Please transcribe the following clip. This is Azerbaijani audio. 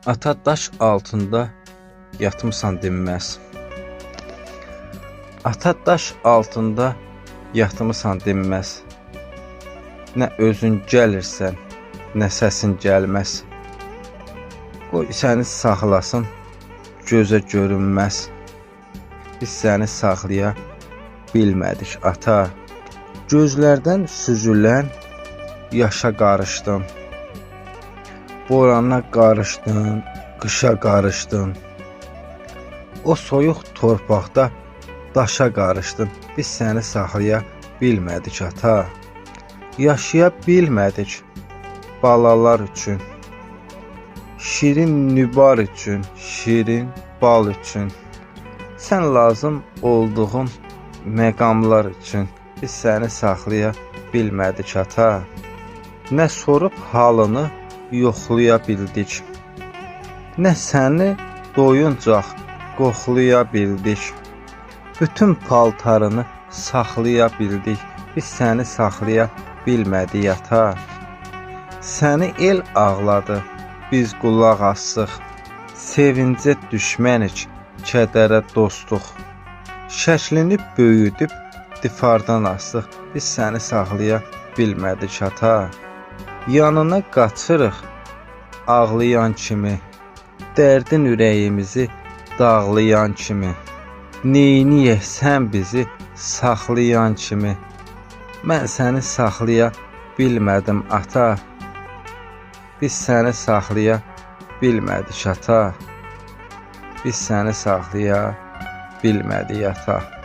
Ata daş altında yatmısan dinməz. Ata daş altında yatmısan dinməz. Nə özün gəlirsən, nə səsin gəlməz. Qoy səni saxlasın, gözə görünməz. Biz səni saxlaya bilmədik ata. Gözlərdən süzülən yaşa qarışdın. Borana qarışdın, qışa qarışdın. O soyuq torpaqda daşa qarışdın. Biz səni saxlaya bilmədik ata. Yaşaya bilmədik balalar üçün. Şirin nübar üçün, şirin bal üçün. Sən lazım olduğun məqamlar üçün. Biz səni saxlaya bilmədik ata. Nə sorub halını yoxlaya bildik. Nə səni doyuncaq qoxlaya bildik. Bütün paltarını saxlaya bildik. Biz səni saxlaya bilmədik ata. Səni el ağladı, biz qulaq assıq. Sevincə düşmənik, kədərə dostuq. Şəklini böyüdüb difardan asıq. Biz səni saxlaya bilmədik ata. Yanına qaçırıq ağlayan kimi. Dərdin ürəyimizi dağlayan kimi. Neyniyək sən bizi saxlayan kimi. Mən səni saxlaya bilmədim ata. Biz səni saxlaya bilmədik ata. Biz səni saxlaya bilmədik ata.